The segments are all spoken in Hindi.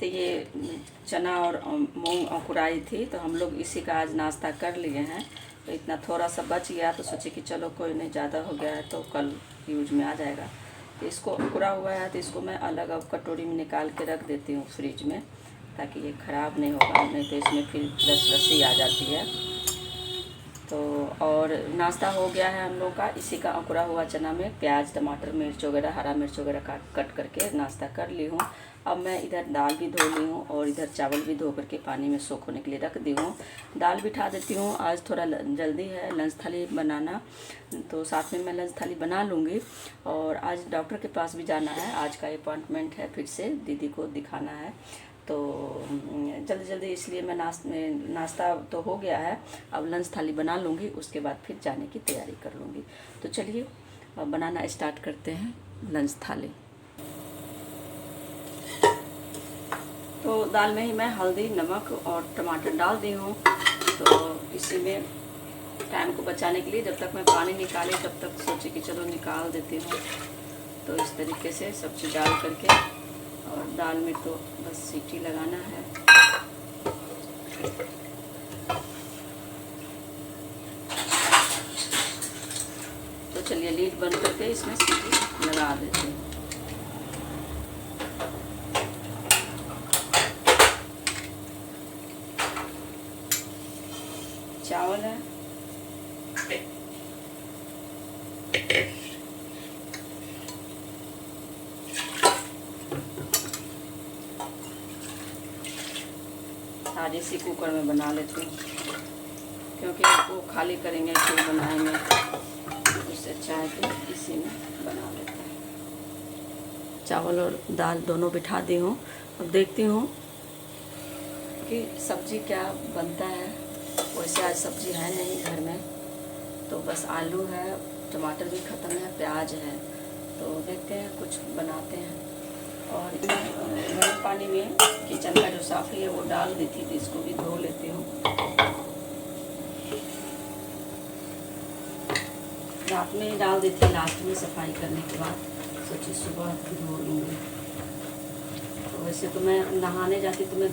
ये चना और मूंग अंकुराई थी, तो हम लोग इसी का आज नाश्ता कर लिए हैं। तो इतना थोड़ा सा बच गया तो सोचे कि चलो कोई नहीं, ज़्यादा हो गया है तो कल यूज में आ जाएगा। तो इसको अंकुरा हुआ है तो इसको मैं अलग अब कटोरी में निकाल के रख देती हूँ फ्रिज में, ताकि ये ख़राब नहीं होगा, नहीं तो इसमें फिर रस रसी आ जाती है। तो और नाश्ता हो गया है हम लोग का। इसी का अंकुरा हुआ चना में प्याज, टमाटर, मिर्च वगैरह, हरा मिर्च वगैरह कट करके नाश्ता कर ली हूँ। अब मैं इधर दाल भी धो ली हूँ और इधर चावल भी धो करके पानी में सोख होने के लिए रख दी हूँ। दाल बिठा देती हूँ, आज थोड़ा जल्दी है लंच थाली बनाना, तो साथ में मैं लंच थाली बना लूँगी। और आज डॉक्टर के पास भी जाना है, आज का अपॉइंटमेंट है, फिर से दीदी को दिखाना है। तो जल्दी जल्दी इसलिए मैं नाश्ता तो हो गया है, अब लंच थाली बना लूँगी, उसके बाद फिर जाने की तैयारी कर लूँगी। तो चलिए अब बनाना स्टार्ट करते हैं लंच थाली। तो दाल में ही मैं हल्दी, नमक और टमाटर डाल दी हूँ। तो इसी में टाइम को बचाने के लिए जब तक मैं पानी निकाली तब तक सोची कि चलो निकाल देती हूँ। तो इस तरीके से सब्ज़ी डाल करके, और दाल में तो बस सीटी लगाना है। तो चलिए लीड बंद करके इसमें सीटी लगा देते हैं। चावल है, आज इसी कुकर में बना लेती हूँ, क्योंकि वो खाली करेंगे फिर बनाएंगे, उससे अच्छा है कि इसी में बना लेते हैं। चावल और दाल दोनों बिठा दी हूँ। अब देखती हूँ कि सब्ज़ी क्या बनता है। वैसे आज सब्ज़ी है नहीं घर में, तो बस आलू है, टमाटर भी ख़त्म है, प्याज है, तो देखते हैं कुछ बनाते हैं। और गर्म पानी में किचन का जो साफ़ी है वो डाल दी थी, तो इसको भी धो लेती हूँ। रात में ही डाल देती, लास्ट में सफाई करने के बाद सोची सुबह धो लूँगी। तो वैसे तो मैं नहाने जाती तो मैं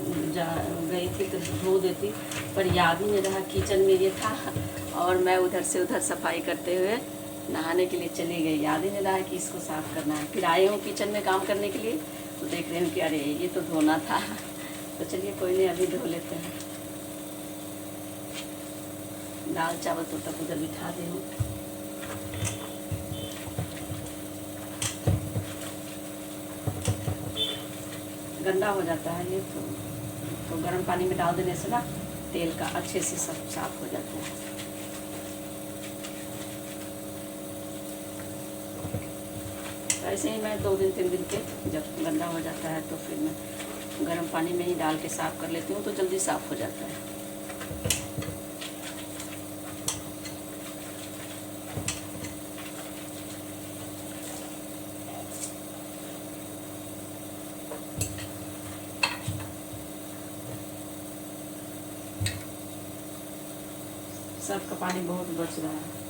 गई थी तो धो देती, पर याद ही नहीं रहा, किचन में ये था और मैं उधर से उधर सफाई करते हुए नहाने के लिए चली गई, याद ही नहीं रहा कि इसको साफ़ करना है। फिर आई हूँ किचन में काम करने के लिए, तो देख रही हूँ कि अरे ये तो धोना था। तो चलिए कोई नहीं, अभी धो लेते हैं। दाल चावल तो तक उधर बिठा दी हूँ। गंदा हो जाता है ये तो गर्म पानी में डाल देने से ना तेल का अच्छे से सब साफ हो जाता है। ऐसे ही मैं 2 दिन 3 दिन के जब गंदा हो जाता है तो फिर मैं गर्म पानी में ही डाल के साफ़ कर लेती हूँ, तो जल्दी साफ़ हो जाता है। सर्फ का पानी बहुत बच रहा है।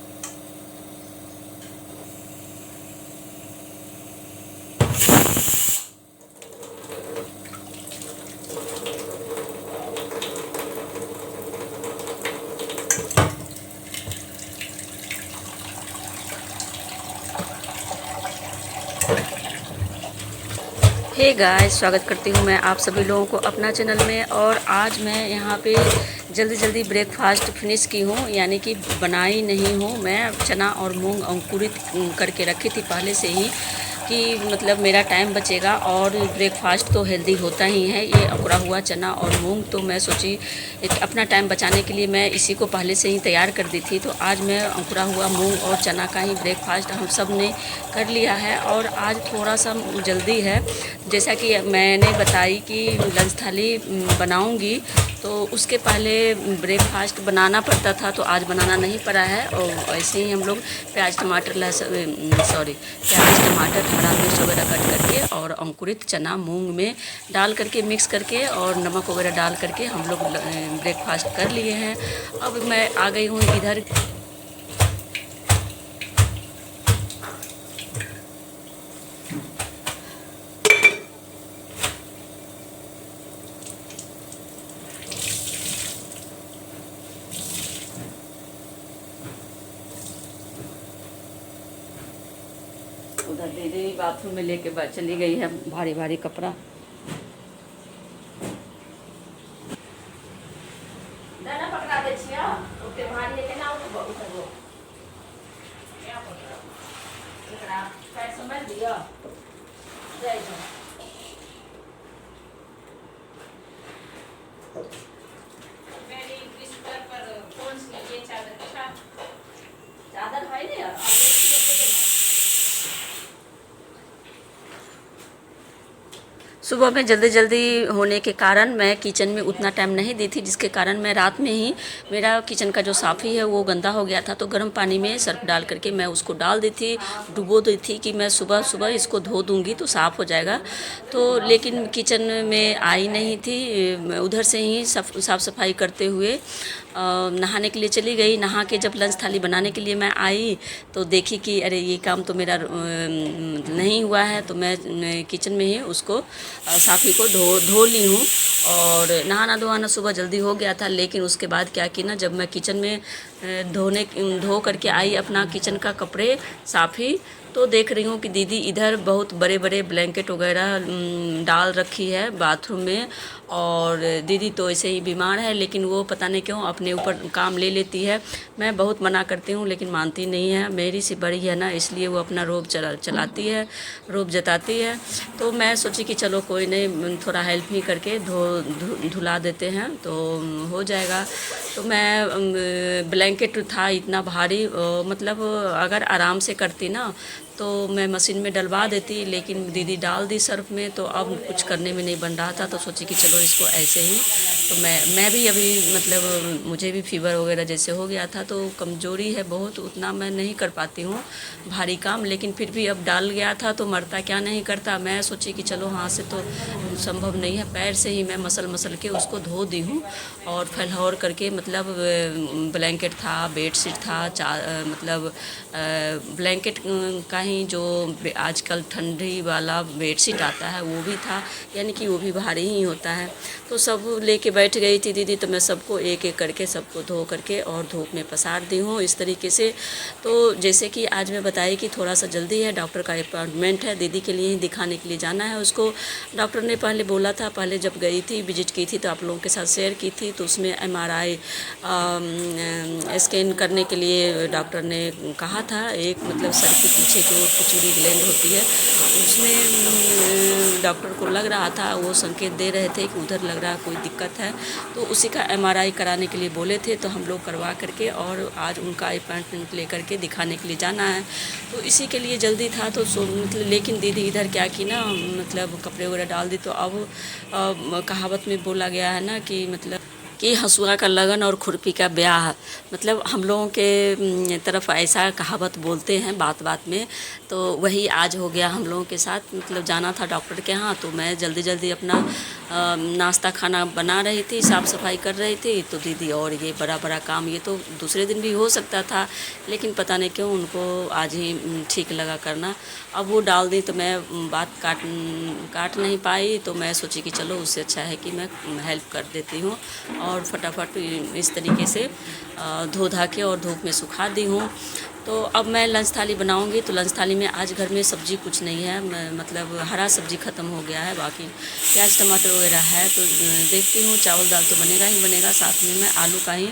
हे गाइस, स्वागत करती हूँ मैं आप सभी लोगों को अपना चैनल में। और आज मैं यहाँ पे जल्दी जल्दी ब्रेकफास्ट फिनिश की हूँ, यानी कि बनाई नहीं हूँ। मैं चना और मूंग अंकुरित करके रखी थी पहले से ही, कि मतलब मेरा टाइम बचेगा और ब्रेकफास्ट तो हेल्दी होता ही है। ये अंकुरा हुआ चना और मूंग, तो मैं सोची अपना टाइम बचाने के लिए मैं इसी को पहले से ही तैयार कर दी थी। तो आज मैं अंकुरा हुआ मूंग और चना का ही ब्रेकफास्ट हम सब ने कर लिया है। और आज थोड़ा सा जल्दी है, जैसा कि मैंने बताई कि लंच थाली बनाऊंगी, तो उसके पहले ब्रेकफास्ट बनाना पड़ता था, तो आज बनाना नहीं पड़ा है। और ऐसे ही हम लोग प्याज टमाटर हरा मिर्च वगैरह कट करके और अंकुरित चना मूंग में डाल करके मिक्स करके और नमक वगैरह डाल करके हम लोग ब्रेकफास्ट कर लिए हैं। अब मैं आ गई हूँ इधर उधर दीदी बाथरूम में लेके चली गई है भारी भारी कपड़ा। दाना पकड़ा दे छिया ओके भारी लेके ना उधर वो क्या पकड़ा एकरा पैर समझ दिया जय जय। मेरी बिस्तर पर कौन सी ये चादर अच्छा चादर है नहीं यार सुबह में जल्दी जल्दी होने के कारण मैं किचन में उतना टाइम नहीं दी थी, जिसके कारण मैं रात में ही मेरा किचन का जो साफ़ी है वो गंदा हो गया था, तो गर्म पानी में सर्फ डाल करके मैं उसको डाल दी थी, डुबो दी थी कि मैं सुबह सुबह इसको धो दूँगी तो साफ़ हो जाएगा। तो लेकिन किचन में आई नहीं थी, उधर से ही साफ़ सफाई करते हुए नहाने के लिए चली गई। नहा के जब लंच थाली बनाने के लिए मैं आई तो देखी कि अरे ये काम तो मेरा नहीं हुआ है, तो मैं किचन में ही उसको साफ़ी को धो ली हूँ। और नहाना धोना सुबह जल्दी हो गया था, लेकिन उसके बाद क्या कि ना जब मैं किचन में धो करके आई अपना किचन का कपड़े साफ़ी, तो देख रही हूँ कि दीदी इधर बहुत बड़े बड़े ब्लैंकेट वगैरह डाल रखी है बाथरूम में। और दीदी तो ऐसे ही बीमार है, लेकिन वो पता नहीं क्यों अपने ऊपर काम ले लेती है। मैं बहुत मना करती हूँ लेकिन मानती नहीं है, मेरी सी बड़ी है ना, इसलिए वो अपना रोब चलाती है, रोब जताती है। तो मैं सोची कि चलो कोई नहीं, थोड़ा हेल्प ही करके धुला देते हैं तो हो जाएगा। तो मैं ब्लैंकेट था इतना भारी, मतलब अगर आराम से करती ना तो मैं मशीन में डलवा देती, लेकिन दीदी डाल दी सर्फ में, तो अब कुछ करने में नहीं बन रहा था। तो सोची कि चलो इसको ऐसे ही, तो मैं भी अभी मतलब मुझे भी फीवर वगैरह जैसे हो गया था, तो कमज़ोरी है बहुत, उतना मैं नहीं कर पाती हूँ भारी काम, लेकिन फिर भी अब डाल गया था तो मरता क्या नहीं करता। मैं सोची कि चलो हाथ से तो संभव नहीं है, पैर से ही मैं मसल के उसको धो दी हूँ। और फैलावर करके मतलब ब्लैंकेट था, बेडशीट था, मतलब ब्लैंकेट का ही जो आजकल ठंडी वाला बेडशीट आता है वो भी था, यानी कि वो भी भारी ही होता है। तो सब लेके बैठ गई थी दीदी, तो मैं सबको एक एक करके सबको धो करके और धूप में पसार दी हूँ इस तरीके से। तो जैसे कि आज मैं बताई कि थोड़ा सा जल्दी है, डॉक्टर का अपॉइंटमेंट है, दीदी के लिए ही दिखाने के लिए जाना है उसको। डॉक्टर ने पहले बोला था, पहले जब गई थी विजिट की थी तो आप लोगों के साथ शेयर की थी, तो उसमें MRI स्कैन करने के लिए डॉक्टर ने कहा था। एक मतलब सर के पीछे जो पिट्यूटरी ग्लैंड होती है उसमें डॉक्टर को लग रहा था, वो संकेत दे रहे थे कि उधर लग रहा कोई दिक्कत है, तो उसी का MRI कराने के लिए बोले थे। तो हम लोग करवा करके और आज उनका अपॉइंटमेंट लेकर के दिखाने के लिए जाना है, तो इसी के लिए जल्दी था। तो मतलब लेकिन दीदी इधर क्या की ना, मतलब कपड़े वगैरह डाल दी। तो अब कहावत में बोला गया है ना कि मतलब कि हंसुआ का लगन और खुरपी का ब्याह, मतलब हम लोगों के तरफ ऐसा कहावत बोलते हैं बात बात में, तो वही आज हो गया हम लोगों के साथ। मतलब जाना था डॉक्टर के यहाँ, तो मैं जल्दी जल्दी अपना नाश्ता खाना बना रही थी, साफ़ सफाई कर रही थी, तो दीदी और ये बड़ा बड़ा काम, ये तो दूसरे दिन भी हो सकता था, लेकिन पता नहीं क्यों उनको आज ही ठीक लगा करना। अब वो डाल दी तो मैं बात काट नहीं पाई, तो मैं सोची कि चलो उससे अच्छा है कि मैं हेल्प कर देती हूँ और फटाफट इस तरीके से धो धा के और धूप में सुखा दी हूँ। तो अब मैं लंच थाली बनाऊंगी, तो लंच थाली में आज घर में सब्ज़ी कुछ नहीं है, मतलब हरा सब्ज़ी ख़त्म हो गया है, बाकी प्याज टमाटर वगैरह है। तो देखती हूँ, चावल दाल तो बनेगा ही बनेगा, साथ में मैं आलू का ही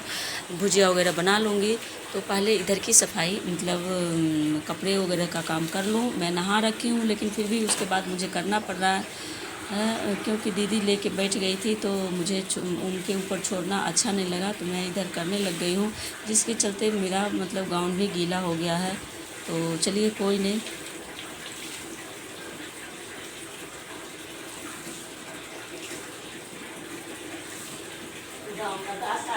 भुजिया वगैरह बना लूँगी। तो पहले इधर की सफाई मतलब कपड़े वगैरह का काम कर लूँ। मैं नहा रखी हूँ, लेकिन फिर भी उसके बाद मुझे करना पड़ रहा है, क्योंकि दीदी लेके बैठ गई थी, तो मुझे उनके ऊपर छोड़ना अच्छा नहीं लगा, तो मैं इधर करने लग गई हूँ, जिसके चलते मेरा मतलब गाउन भी गीला हो गया है। तो चलिए कोई नहीं।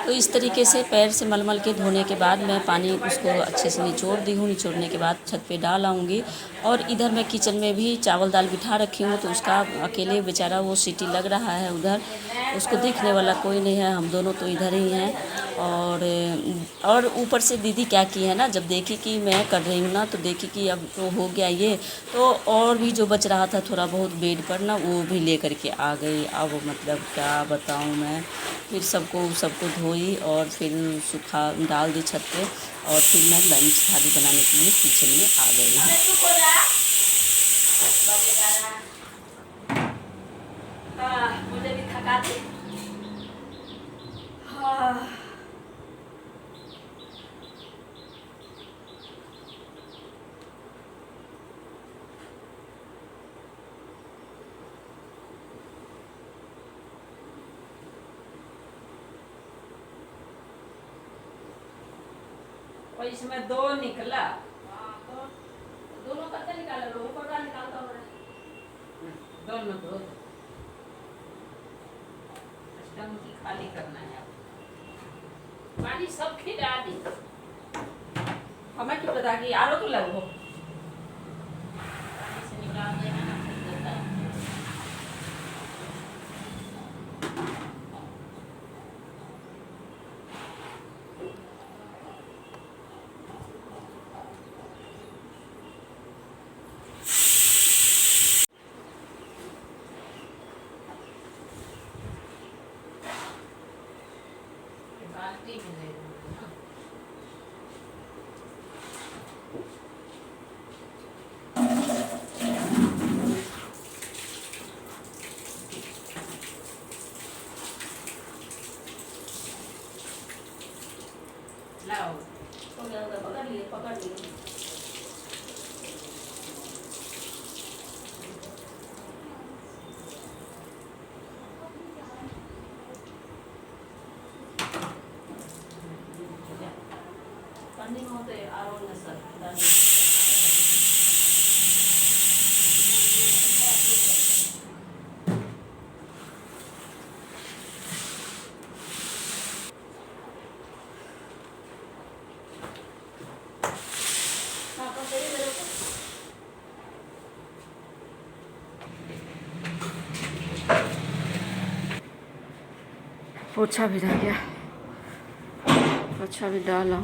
तो इस तरीके से पैर से मलमल के धोने के बाद मैं पानी उसको अच्छे से निचोड़ दी हूँ। निचोड़ने के बाद छत पे डाल आऊँगी। और इधर मैं किचन में भी चावल दाल बिठा रखी हूँ, तो उसका अकेले बेचारा वो सीटी लग रहा है उधर, उसको देखने वाला कोई नहीं है, हम दोनों तो इधर ही हैं। और ऊपर से दीदी क्या की है ना, जब देखी कि मैं कर रही हूँ ना, तो देखी कि अब तो हो गया ये, तो और भी जो बच रहा था थोड़ा बहुत बेड पर ना, वो भी ले करके आ गई। अब मतलब क्या बताऊँ मैं, फिर सबको धोई और फिर सुखा डाल दी छत पे, और फिर मैं लंच थाली बनाने के लिए किचन में आ गई हूँ। बजे जा रहा है। मुझे भी थका थी। हाँ। और इसमें 2 निकला। तो दोनों कत्ते निकाले लो, ऊपर का निकालता हूँ। दोनों दो टंकी खाली करना है। पानी सब खिला दी। हमें क्यों पता कि आरो तो लगो पानी से निकाल देना ना, फिर देता है। बाल्टी में ले लो ना। लाओ पकड़ लिए पकड़ लिए। पानी में होते आरो न सर पोछा भी रह गया, पोछा भी डाला।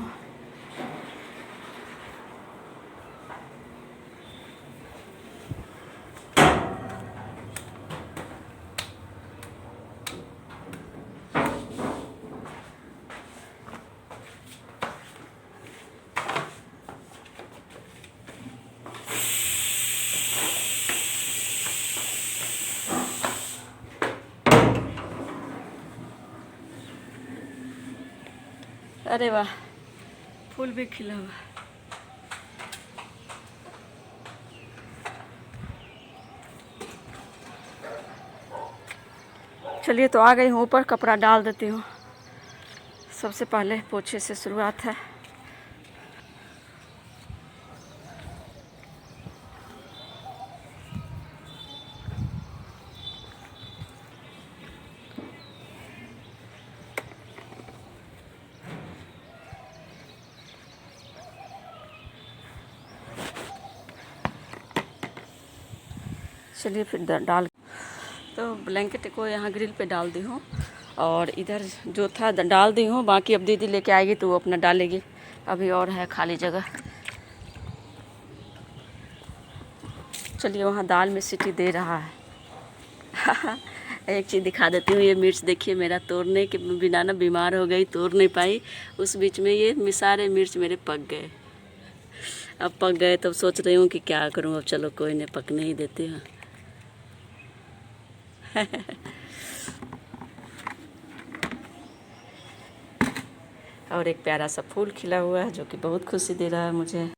अरे वाह, फूल भी खिला हुआ। चलिए तो आ गई हूँ ऊपर, कपड़ा डाल देती हूँ। सबसे पहले पोछे से शुरुआत है। चलिए फिर डाल तो ब्लैंकेट को यहाँ ग्रिल पे डाल दी हूँ, और इधर जो था डाल दी हूँ। बाकी अब दीदी लेके आएगी तो वो अपना डालेगी। अभी और है खाली जगह। चलिए वहाँ दाल में सीटी दे रहा है। एक चीज़ दिखा देती हूँ। ये मिर्च देखिए, मेरा तोड़ने के बिना ना बीमार हो गई, तोड़ नहीं पाई। उस बीच में ये सारे मिर्च मेरे पक गए। अब पक गए तो सोच रही हूँ कि क्या करूँ। अब चलो कोई नहीं, पकने ही देती हूँ। और एक प्यारा सा फूल खिला हुआ है जो कि बहुत खुशी दे रहा है मुझे।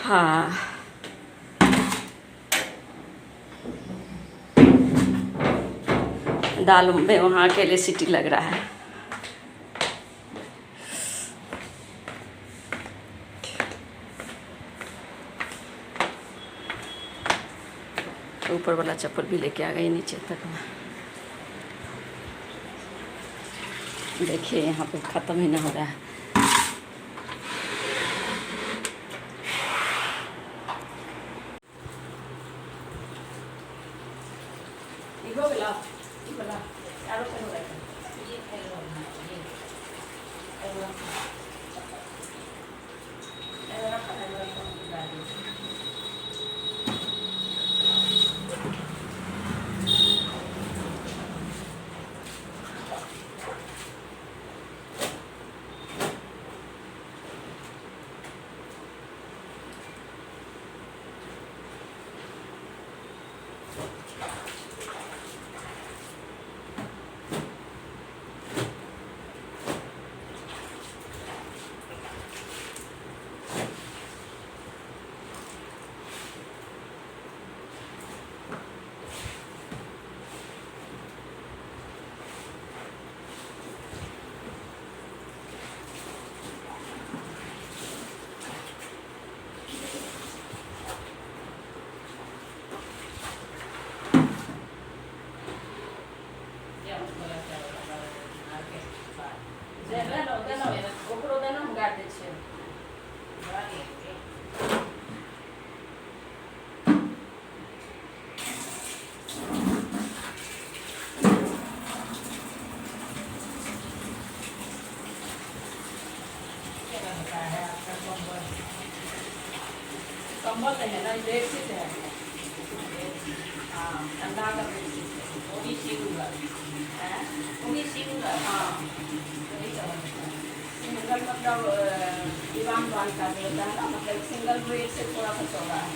हाँ, दाल में वहाँ अकेले सीटी लग रहा है। ऊपर वाला चप्पल भी लेके आ गई नीचे तक में। देखिए यहाँ पे ख़त्म ही ना हो रहा है। ओकरो देना हम गाड़ दै छियै। कंबल नहीं है ना, बेडशीट है। हाँ, ठंडा का बेडशीट है, वो भी सीऊंगा। हैं? वो भी सीऊंगा, हाँ। वही समझ में। सिंगल मतलब दीवान बांध का जो होता है ना, मतलब सिंगल बेड से थोड़ा सा चौड़ा है,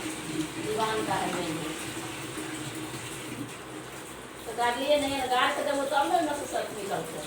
दीवान का है नहीं। तो गाड़ लिए नहीं है, गाड़ के जब तब ना से सब निकलते।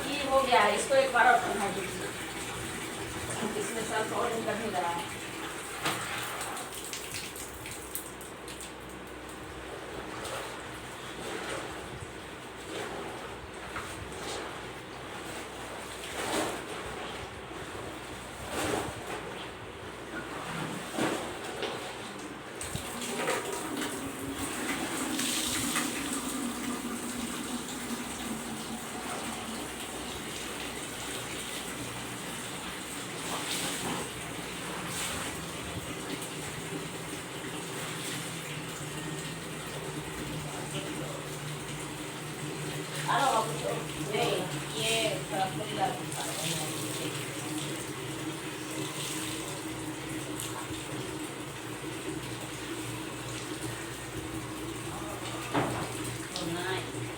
ये हो गया है, इसको एक बार और ठंडा दीजिए। इसमें सर्फ और निकल नहीं रहा है। नहीं, ये थोड़ा खुला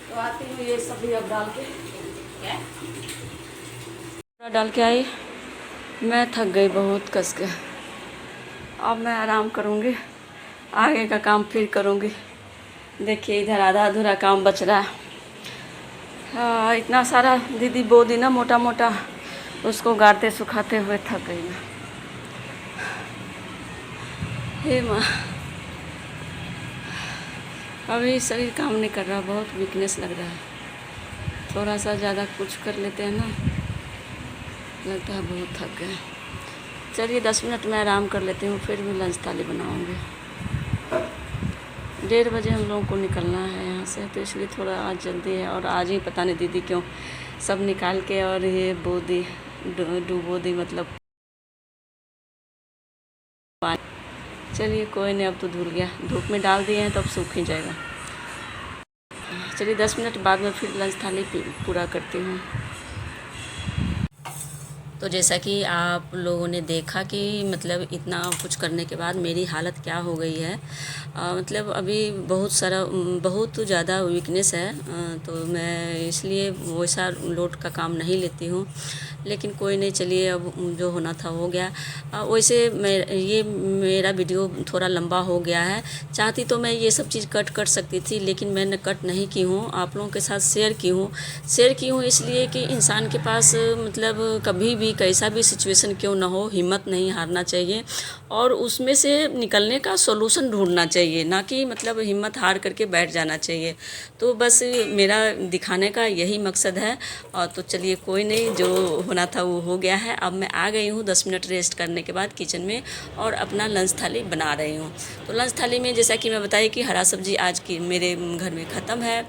तो आती हूँ, ये सब्जी अब डाल के क्या डाल के आई। मैं थक गई बहुत कस के। अब मैं आराम करूँगी, आगे का काम फिर करूँगी। देखिए इधर आधा अधूरा काम बच रहा है। हाँ, इतना सारा दीदी बो दी ना मोटा मोटा, उसको गाड़ते सुखाते हुए थक गई मैं। हे माँ, अभी शरीर काम नहीं कर रहा, बहुत वीकनेस लग रहा है। थोड़ा सा ज़्यादा कुछ कर लेते हैं ना, लगता है बहुत थक गए। चलिए 10 मिनट में आराम कर लेती हूँ, फिर भी लंच थाली बनाऊँगी। 1:30 बजे हम लोगों को निकलना है यहाँ से, तो इसलिए थोड़ा आज जल्दी है। और आज ही पता नहीं दीदी क्यों सब निकाल के और ये बो दी, डूबो दी मतलब पानी। चलिए कोई नहीं, अब तो धुल गया, धूप में डाल दिए हैं तो अब सूख ही जाएगा। चलिए 10 मिनट बाद में फिर लंच थाली पूरा करती हूँ। तो जैसा कि आप लोगों ने देखा कि मतलब इतना कुछ करने के बाद मेरी हालत क्या हो गई है। मतलब अभी बहुत ज़्यादा वीकनेस है। तो मैं इसलिए वैसा लोड का काम नहीं लेती हूँ, लेकिन कोई नहीं, चलिए अब जो होना था हो गया। वैसे ये मेरा वीडियो थोड़ा लंबा हो गया है। चाहती तो मैं ये सब चीज़ कट कर सकती थी, लेकिन मैंने कट नहीं की हूँ, आप लोगों के साथ शेयर की हूँ इसलिए कि इंसान के पास मतलब कभी भी कैसा भी सिचुएशन क्यों ना हो, हिम्मत नहीं हारना चाहिए और उसमें से निकलने का सॉल्यूशन ढूंढना चाहिए, ना कि मतलब हिम्मत हार करके बैठ जाना चाहिए। तो बस मेरा दिखाने का यही मकसद है। और तो चलिए कोई नहीं, जो होना था वो हो गया है। अब मैं आ गई हूँ 10 मिनट रेस्ट करने के बाद किचन में और अपना लंच थाली बना रही हूँ। तो लंच थाली में जैसा कि मैं बताई कि हरा सब्जी आज की मेरे घर में ख़त्म है,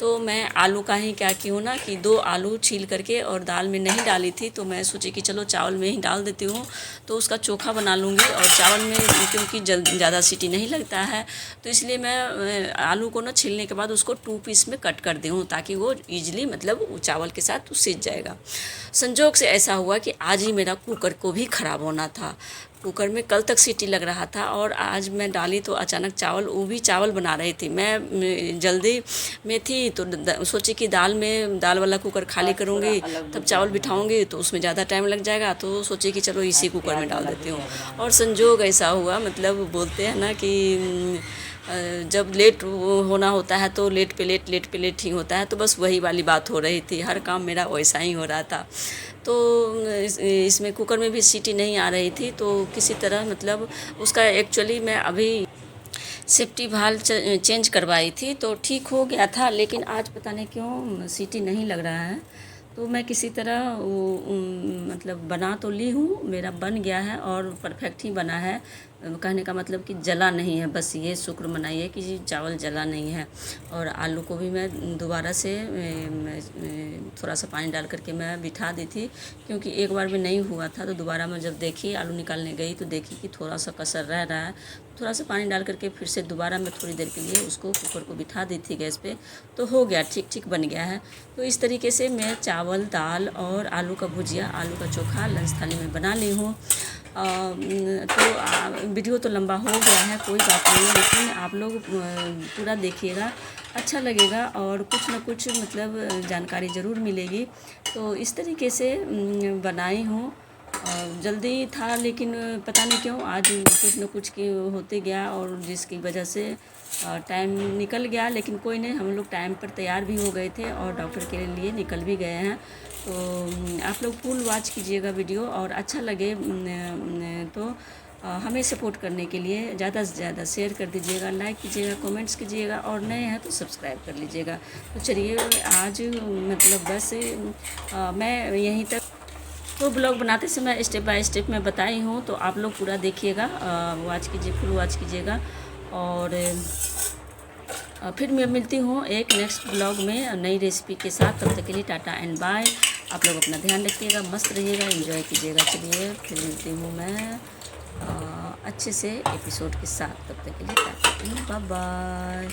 तो मैं आलू का ही क्या की हूँ ना कि 2 आलू छील करके और दाल में नहीं डाली थी, तो मैं सोची कि चलो चावल में ही डाल देती हूँ, तो उसका चोखा बना लूँगी। और चावल में क्योंकि ज़्यादा सीटी नहीं लगता है, तो इसलिए मैं आलू को ना छीलने के बाद उसको 2 पीस में कट कर दी हूँ, ताकि वो ईजिली मतलब चावल के साथ सीज जाएगा। संजोग से ऐसा हुआ कि आज ही मेरा कुकर को भी ख़राब होना था। कुकर में कल तक सीटी लग रहा था और आज मैं डाली तो अचानक चावल, वो भी चावल बना रही थी मैं, जल्दी में थी, तो सोची कि दाल वाला कुकर खाली करूँगी, तब चावल बिठाऊँगी तो उसमें ज़्यादा टाइम लग जाएगा, तो सोची कि चलो इसी कुकर में डाल देती हूँ। और संजोग ऐसा हुआ, मतलब बोलते हैं ना कि जब लेट होना होता है तो लेट पे लेट ही होता है, तो बस वही वाली बात हो रही थी, हर काम मेरा वैसा ही हो रहा था। तो इसमें कुकर में भी सीटी नहीं आ रही थी, तो किसी तरह मतलब उसका एक्चुअली मैं अभी सेफ्टी भाल चेंज करवाई थी तो ठीक हो गया था, लेकिन आज पता नहीं क्यों सीटी नहीं लग रहा है। तो मैं किसी तरह वो मतलब बना तो ली हूँ, मेरा बन गया है और परफेक्ट ही बना है। कहने का मतलब कि जला नहीं है, बस ये शुक्र मनाइए कि चावल जला नहीं है। और आलू को भी मैं दोबारा से थोड़ा सा पानी डाल करके मैं बिठा दी थी, क्योंकि एक बार में नहीं हुआ था, तो दोबारा मैं जब देखी आलू निकालने गई तो देखी कि थोड़ा सा कसर रह रहा है। थोड़ा सा पानी डाल करके फिर से दोबारा मैं थोड़ी देर के लिए उसको कुकर को बिठा दी थी गैस पे, तो हो गया, ठीक बन गया है। तो इस तरीके से मैं चावल, दाल और आलू का भुजिया, आलू का चोखा लंच थाली में बना ली हूँ। तो वीडियो तो लंबा हो गया है, कोई बात नहीं, लेकिन आप लोग पूरा देखिएगा, अच्छा लगेगा और कुछ ना कुछ मतलब जानकारी ज़रूर मिलेगी। तो इस तरीके से बनाई हूँ। जल्दी था, लेकिन पता नहीं क्यों आज कुछ न कुछ की होते गया और जिसकी वजह से टाइम निकल गया, लेकिन कोई नहीं, हम लोग टाइम पर तैयार भी हो गए थे और डॉक्टर के लिए निकल भी गए हैं। तो आप लोग फुल वॉच कीजिएगा वीडियो, और अच्छा लगे तो हमें सपोर्ट करने के लिए ज़्यादा से ज़्यादा शेयर कर दीजिएगा, लाइक कीजिएगा, कमेंट्स कीजिएगा, और नए हैं तो सब्सक्राइब कर लीजिएगा। तो चलिए आज मतलब बस मैं यहीं तक, तो ब्लॉग बनाते समय स्टेप बाय स्टेप मैं बताई हूँ, तो आप लोग पूरा देखिएगा, वॉच कीजिए, फुल वॉच कीजिएगा। और फिर मैं मिलती हूँ एक नेक्स्ट ब्लॉग में नई रेसिपी के साथ। तब तक के लिए टाटा एंड बाय। आप लोग अपना ध्यान रखिएगा, मस्त रहिएगा, एंजॉय कीजिएगा। चलिए फिर मिलती हूँ मैं अच्छे से एपिसोड के साथ। तब तक के लिए टाटा एंड बाय बाय।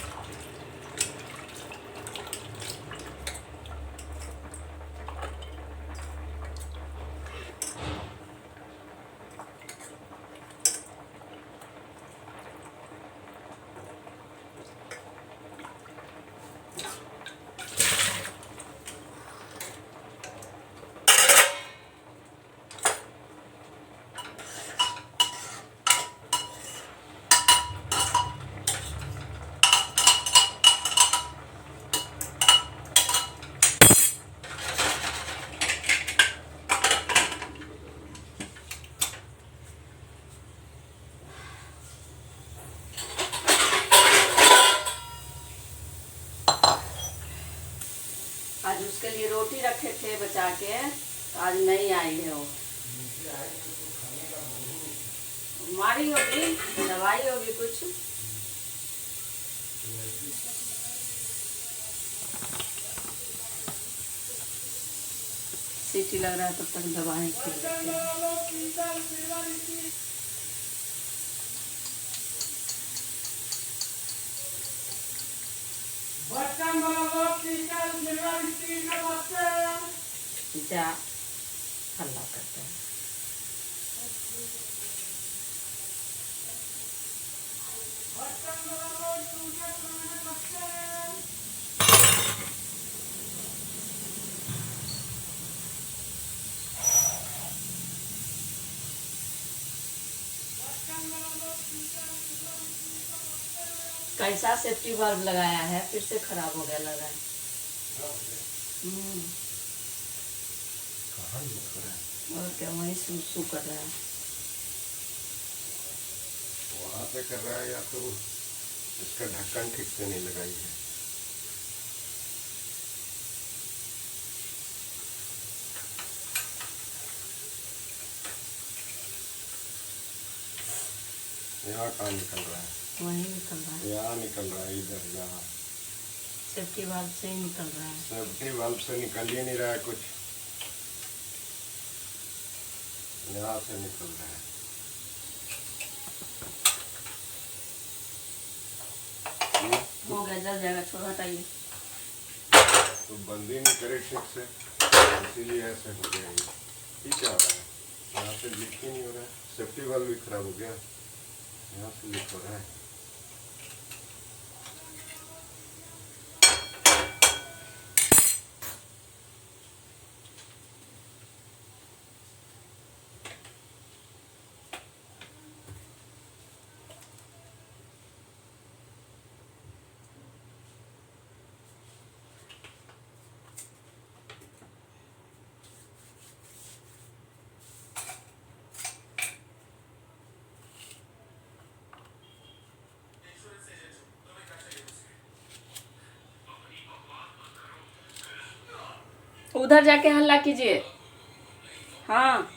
आज उसके लिए रोटी रखे थे बचा के, तो आज नहीं आई है वो। मारी होगी, दवाई होगी कुछ। सीटी लग रहा है, तब तक दवाई खा लेते हैं। जा हल्ला करते हैं। कैसा सेफ्टी बल्ब लगाया है, फिर से खराब हो गया लग रहा है। और क्या, वही सू कर रहा है। वहाँ पे कर रहा है, या तो इसका ढक्कन ठीक से नहीं लगाई है। यहाँ कहाँ निकल रहा है? वही निकल रहा है। यहाँ निकल रहा है, इधर यहाँ। सेफ्टी वाल्व से ही निकल रहा है। सेफ्टी वाल्व से निकल ही नहीं रहा है, कुछ यहाँ से निकल रहा है। हो गया, जल जाएगा, छोड़ हटाइए। तो बंद ही नहीं करे ठीक से, इसीलिए ऐसे हो गया। ये क्या हो रहा है? यहाँ से लीक ही नहीं हो रहा है, सेफ्टी वाल्व भी खराब हो गया, यहाँ से लीक हो रहा है। उधर जाके हल्ला कीजिए। हाँ,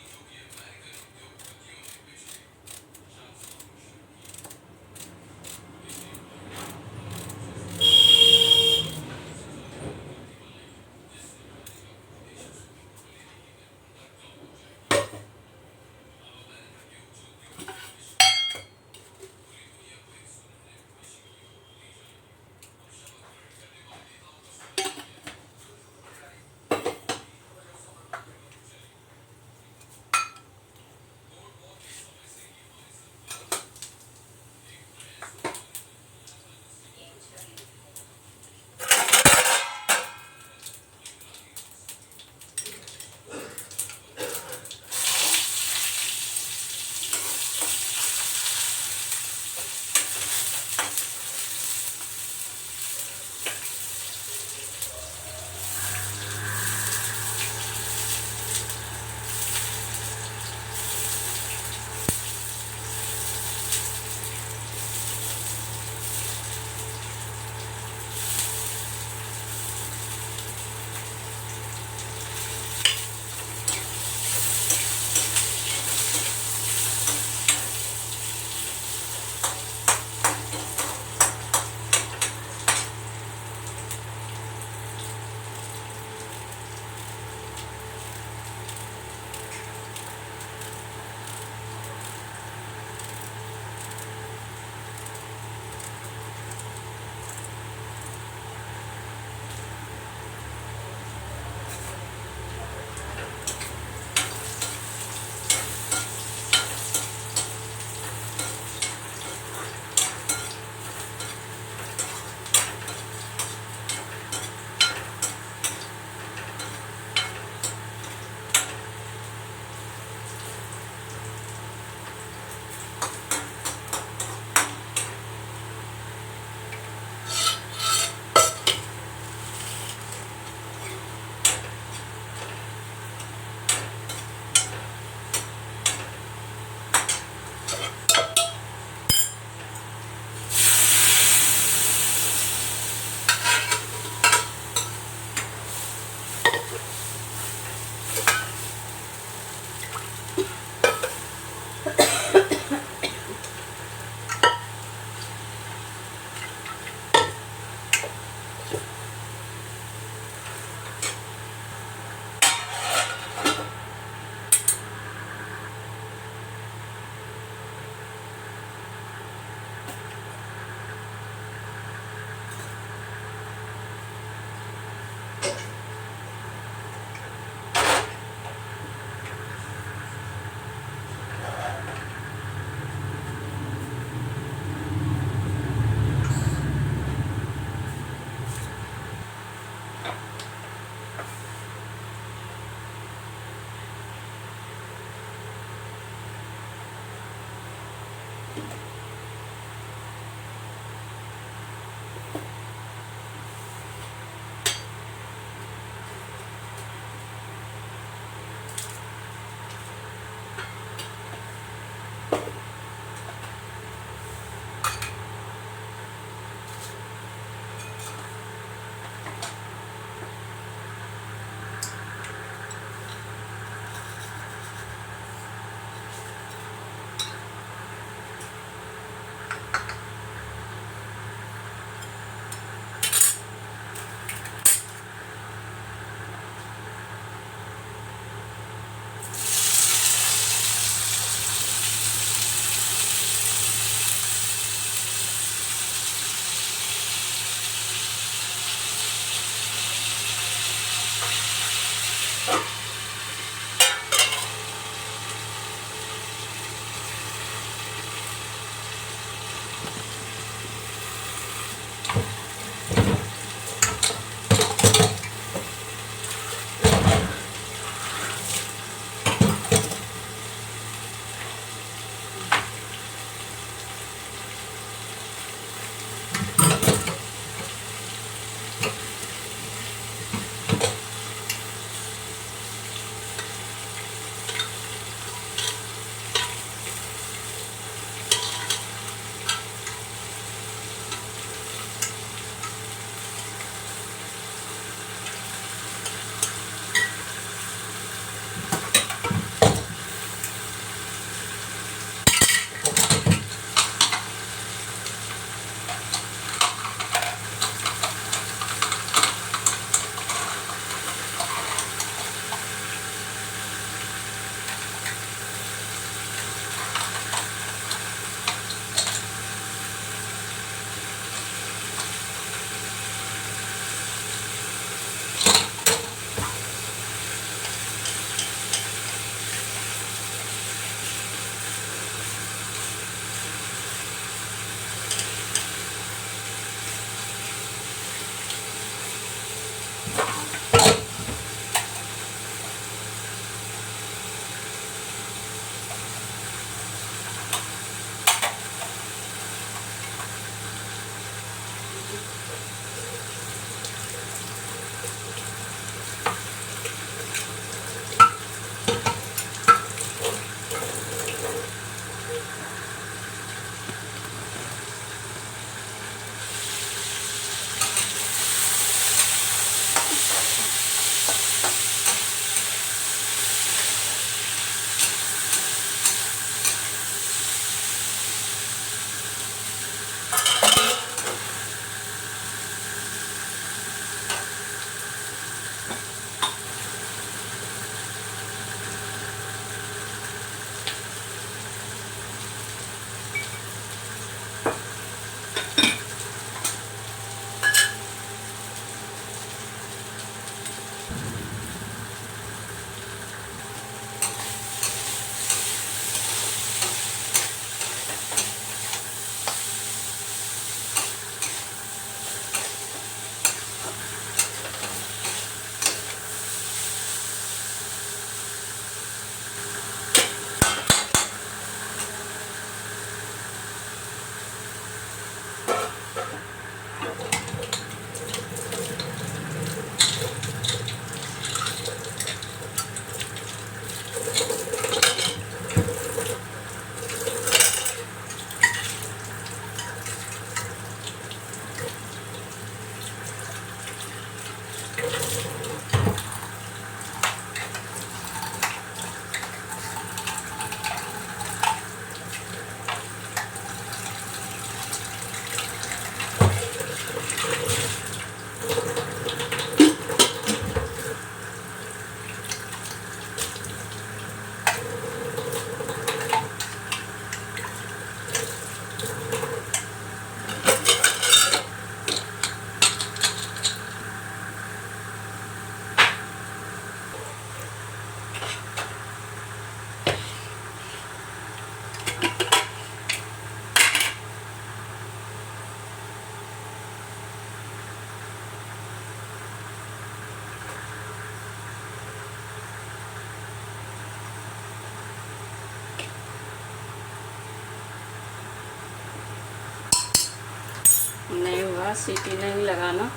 नहीं हुआ, सीटी नहीं लगाना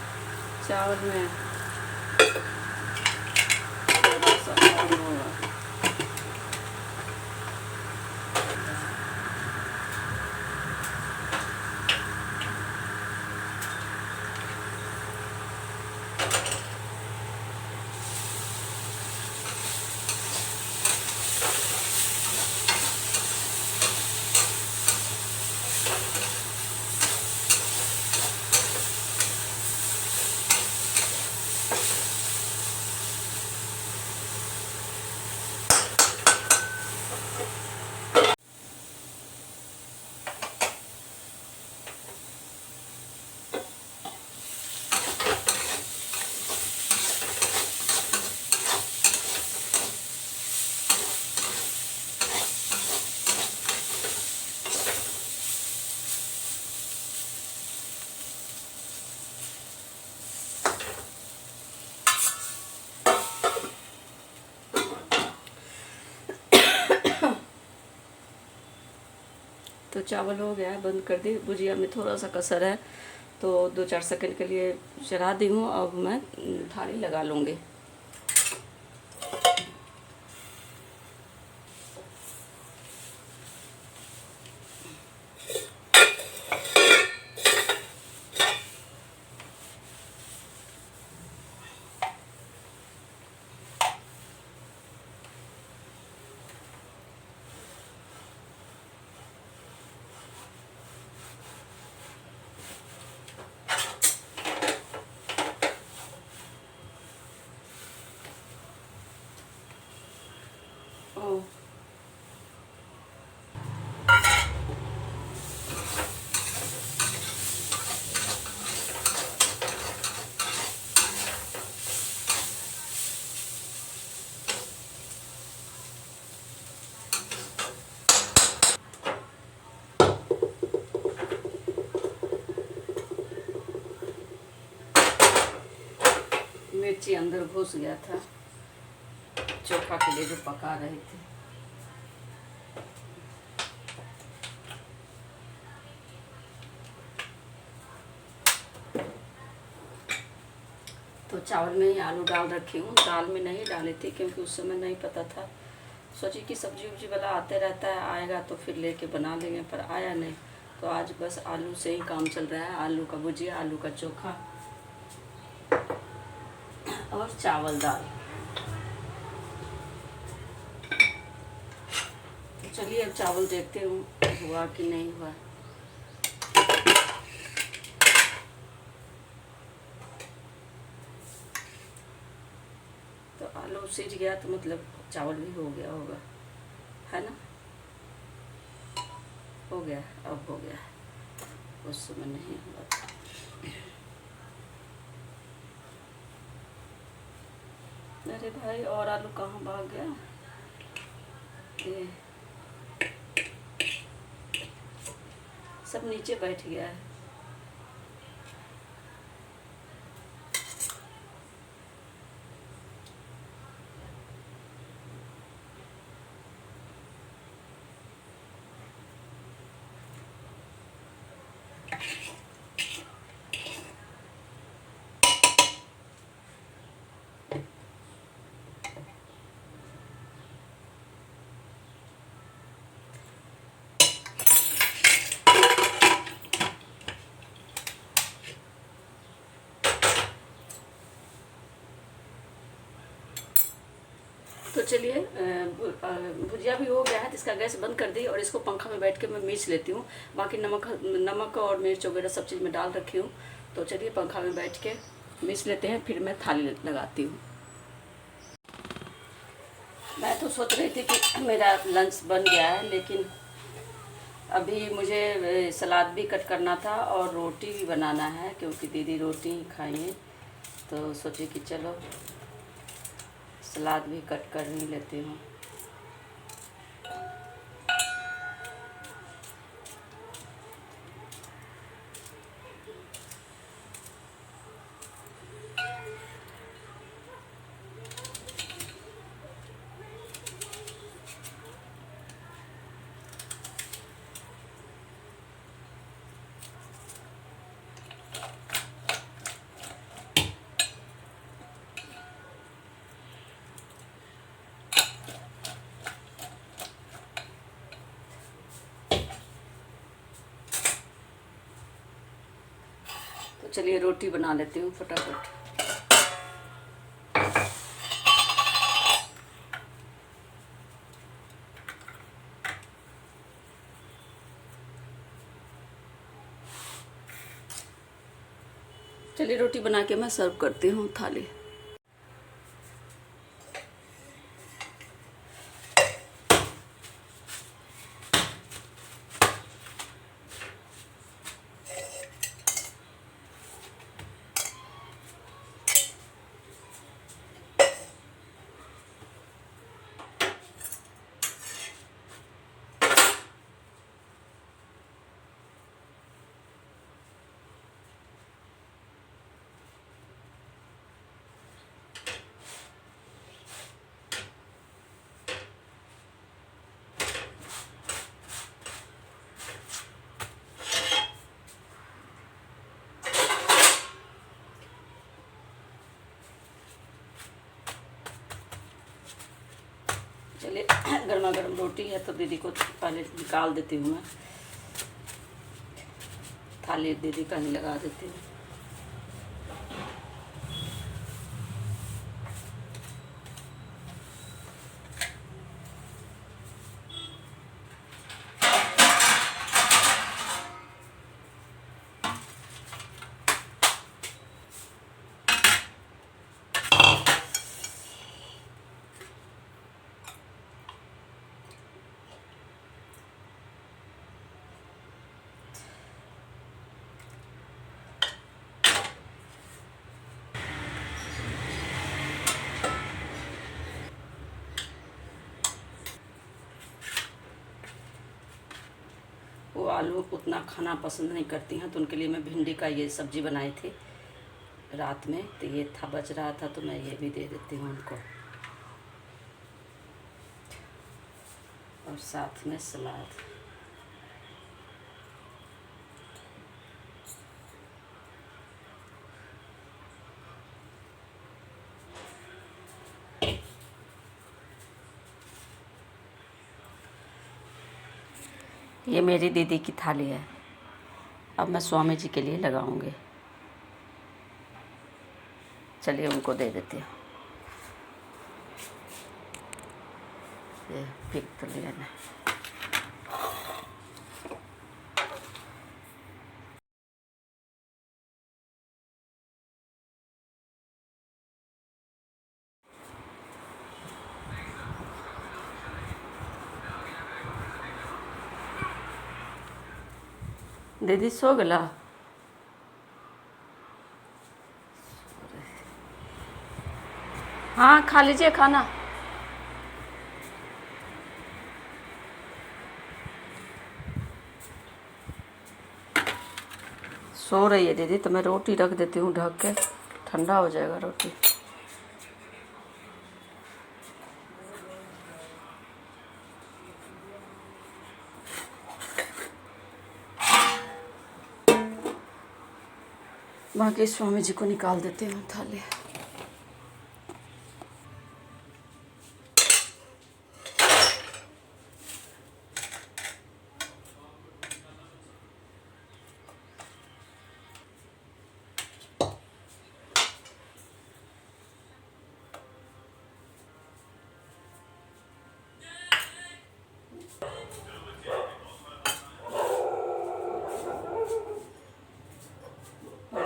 चावल में, थोड़ा सा और होगा। तो चावल हो गया है, बंद कर दी। भुजिया में थोड़ा सा कसर है तो 2-4 सेकंड के लिए चढ़ा दी हूँ। अब मैं थाली लगा लूँगी। ओह, मिर्ची अंदर घुस गया था चोखा के लिए जो पका रहे थे। तो चावल में ही आलू डाल रखी हूँ, दाल में नहीं डाली थी क्योंकि उस समय नहीं पता था। सोची कि सब्जी उब्जी वाला आते रहता है, आएगा तो फिर लेके बना लेंगे, पर आया नहीं। तो आज बस आलू से ही काम चल रहा है। आलू का भुजिया, आलू का चोखा और चावल दाल। तो चलिए अब चावल देखते हूँ हुआ कि नहीं हुआ। तो आलू सीज गया तो मतलब चावल भी हो गया होगा, है ना? हो गया, अब हो गया, उस समय नहीं हुआ था। अरे भाई, और आलू कहाँ भाग गया? ये सब नीचे बैठ गया है। तो चलिए, भुजिया भी हो गया है तो इसका गैस बंद कर दी और इसको पंखा में बैठ के मैं मीच लेती हूँ। बाकी नमक और मिर्च वगैरह सब चीज़ में डाल रखी हूँ। तो चलिए पंखा में बैठ के मीच लेते हैं, फिर मैं थाली लगाती हूँ। मैं तो सोच रही थी कि मेरा लंच बन गया है, लेकिन अभी मुझे सलाद भी कट करना था और रोटी भी बनाना है क्योंकि दीदी रोटी ही खाएंगे। तो सोची कि चलो सलाद भी कट कर ही लेती हूँ। चलिए रोटी बना लेती हूँ फटाफट। चलिए रोटी बना के मैं सर्व करती हूँ थाली। चलिए गर्मा गर्म रोटी है तो दीदी को पहले निकाल देती हूँ मैं, थाली दीदी का ही लगा देती हूँ। वो आलू उतना खाना पसंद नहीं करती हैं तो उनके लिए मैं भिंडी का ये सब्ज़ी बनाई थी रात में, तो ये था बच रहा था तो मैं ये भी दे देती हूँ उनको, और साथ में सलाद। ये मेरी दीदी की थाली है, अब मैं स्वामी जी के लिए लगाऊंगी। चलिए उनको दे देती हूँ। ये पिक तो लेना। दीदी सो गला? हाँ खा लीजिए खाना। सो रही है दीदी तो मैं रोटी रख देती हूँ ढक के, ठंडा हो जाएगा रोटी। बाकी स्वामी जी को निकाल देती हूँ थाली।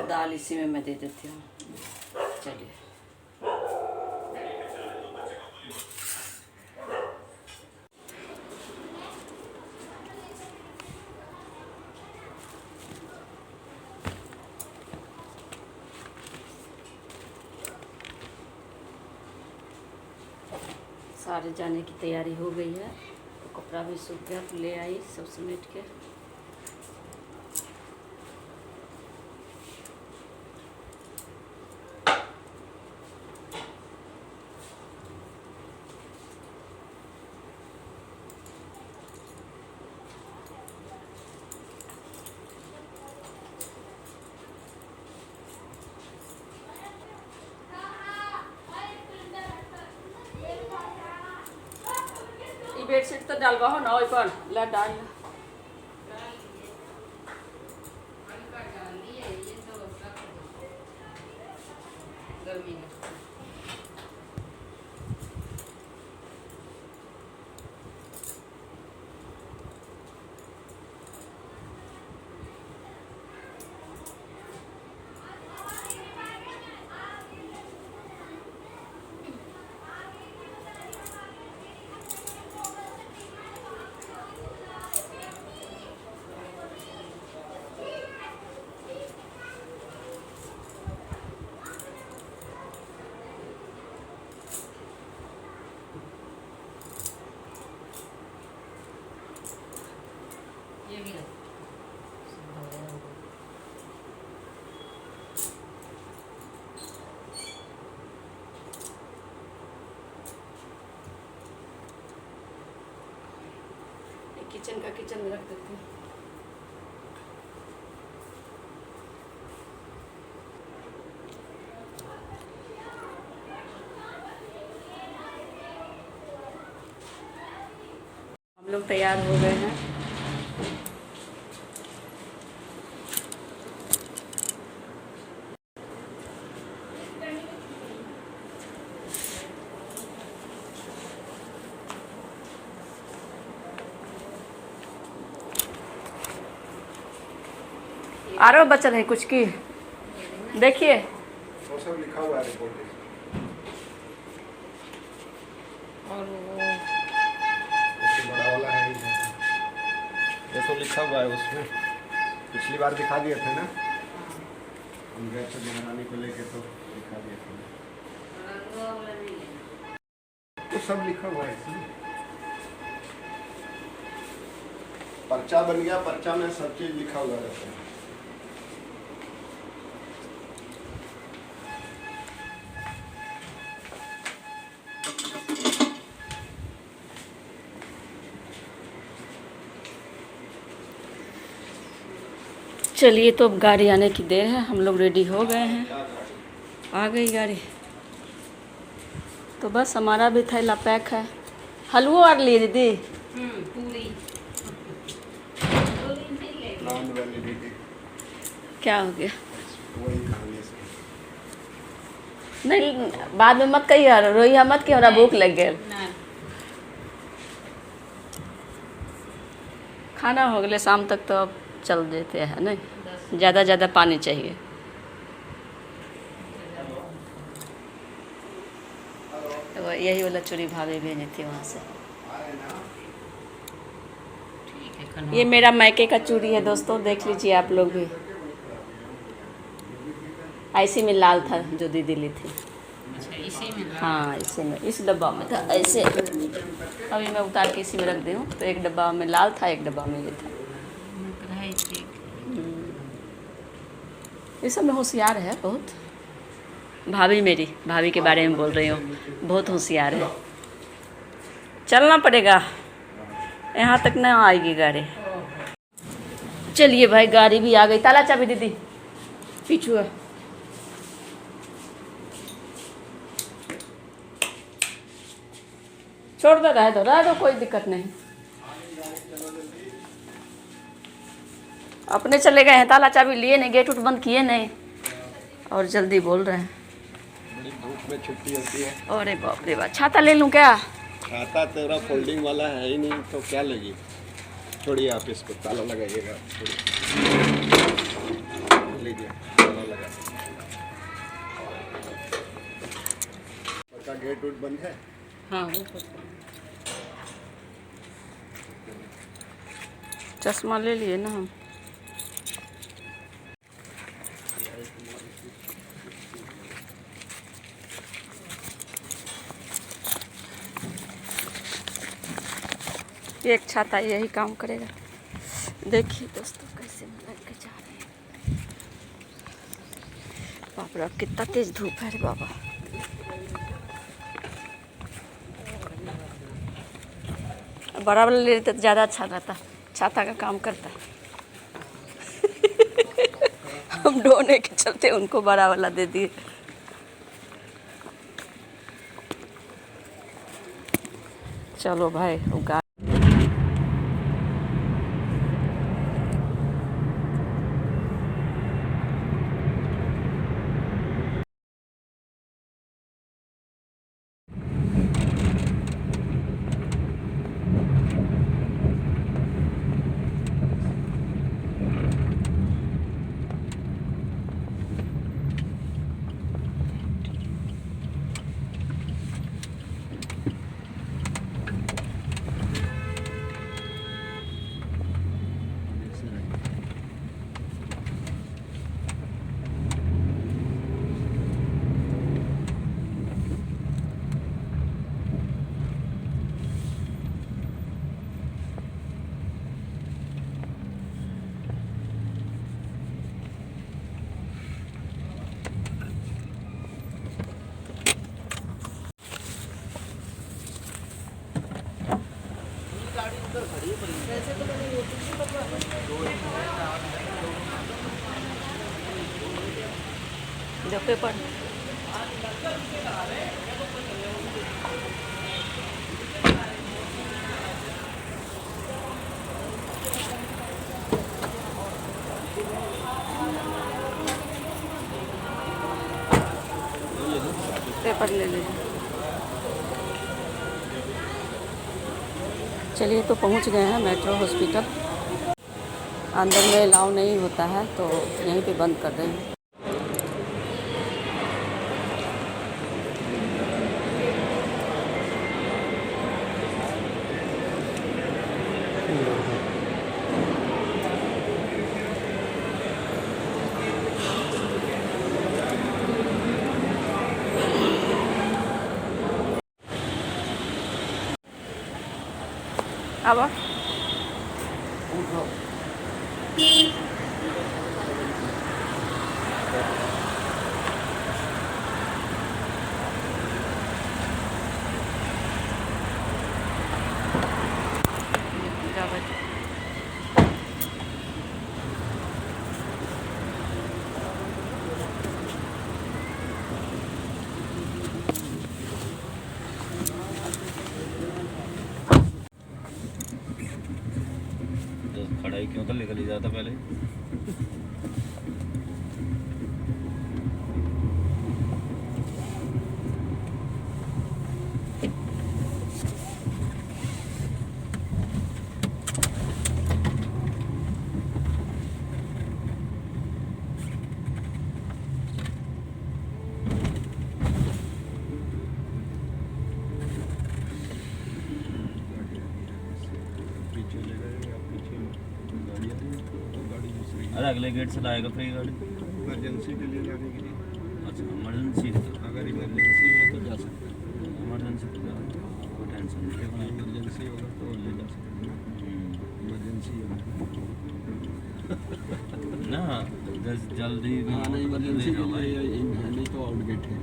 दाल इसी में मैं दे देती हूँ। चलिए सारे जाने की तैयारी हो गई है, तो कपड़ा भी सूख गया तो ले आई सब समेट के। बेडशीट तो डालवा हो ना ओइ पर ला डाल। किचन का किचन में रख देते हैं। हम लोग तैयार हो गए हैं। आरो बचल है कुछ की देखिए। वो सब लिखा हुआ है रिपोर्ट में। और वो उससे बड़ा वाला है ये तो लिखा हुआ है उसमें। पिछली बार दिखा दिए थे ना हम गए थे महारानी को लेके, तो दिखा दिए थे। तो सब लिखा हुआ है इसमें। पर्चा बन गया, पर्चा में सब चीज लिखा हुआ रहता है। चलिए, तो अब गाड़ी आने की देर है। हम लोग रेडी हो गए हैं, आ गई गाड़ी। तो बस हमारा भी थैला पैक है। हलवो और लिए दीदी? पूरी नॉन वैलिडिटी क्या हो गया? वही कहानी है। नहीं, बाद में मत कहिए, रोइया मत कि हमरा भूख लग गया। ना खाना हो गया शाम तक, तो अब चल देते हैं। नहीं, ज़्यादा पानी चाहिए। तो यही वाला चूड़ी भाभी भेजी थी वहाँ से। ठीक है। ये मेरा मायके का चूड़ी है दोस्तों, देख लीजिए आप लोग भी। ऐसे में लाल था जो दीदी ली थी। अच्छा, इसी में ना? हाँ, इसी में, इस डब्बा में था ऐसे। अभी मैं उतार के इसी में रख दी हूँ। तो एक डब्बा में लाल था, एक डब्बा में ये था। पढ़ाई ठीक। ये सब में होशियार है बहुत। भाभी, मेरी भाभी के बारे में बोल रही हूँ, बहुत होशियार है। चलना पड़ेगा, यहाँ तक ना आएगी गाड़ी। चलिए भाई, गाड़ी भी आ गई। ताला चाबी दीदी पीछू है। छोड़ दो, रह दो, कोई दिक्कत नहीं। अपने चले गए हैं, ताला चाबी लिए नहीं, गेट उट बंद किए नहीं, और जल्दी बोल रहे हैं। बड़ी धूप में छुट्टी होती है। अरे बाप रे बाप, छाता ले लूँ क्या? खाता तेरा फोल्डिंग वाला है ही नहीं, तो क्या लगी। छोड़िए आप इसको, ताला लगाइएगा। लीजिए, ताला लगा। पक्का गेट उट बंद है? हाँ, वो तो चश्मा ले लिए ना हम। एक छाता यही काम करेगा। देखिए दोस्तों, कैसे लग के जा रहे हैं। बाप रे, कितना तेज धूप है रे बाबा। बड़ा वाला ले लेते तो ज़्यादा अच्छा रहता, छाता का काम करता। हम ढोने के चलते उनको बड़ा वाला दे दिए। चलो भाई, वो गाड़ी जो पेपर पेपर ले लीजिए। चलिए, तो पहुंच गए हैं मेट्रो हॉस्पिटल। अंदर में अलाउ नहीं होता है तो यहीं पे बंद कर रहे हैं। अब खड़ा ही क्यों था, लेकर ले जाता पहले। अरे अगले गेट से लाएगा फ्री गाड़ी, इमरजेंसी के लिए जाने के लिए। अच्छा इमरजेंसी, अगर इमरजेंसी है तो जा सकते हैं। इमरजेंसी तो जा, कोई टेंशन नहीं। इमरजेंसी होगा तो ले जा सकते हैं। इमरजेंसी ना जल्दी हाँ नहीं, इमरजेंसी ले जाओ के भाई। लिए है, नहीं तो आउट गेट है।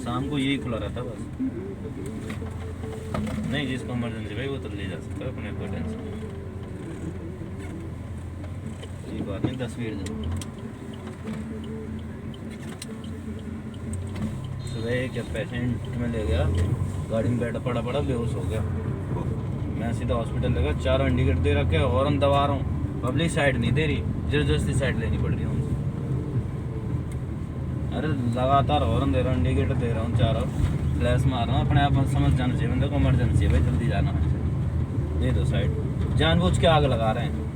शाम को यही खुला रहता बस। नहीं, जिसको इमरजेंसी भाई वो तो ले जा सकता है, अपने कोई टेंशन नहीं। ये बात नहीं, 10 मिनट सुबह जब पेशेंट में ले गया, गाड़ी में बैठा पड़ा बेहोश हो गया। मैं सीधा हॉस्पिटल लगा, 4 इंडिकेटर दे रखे, हॉर्न दबा रहा हूँ, पब्लिक साइड नहीं दे रही, जबरदस्ती साइड लेनी पड़ रही है उनसे। अरे लगातार हॉर्न दे रहा हूँ, इंडिकेटर दे रहा हूँ, 4 फ्लैश मार रहा हूँ, अपने आप समझ जाना चाहिए बंदे को इमरजेंसी है भाई, जल्दी जाना है, दे दो साइड। जानबूझ के आग लगा रहे हैं।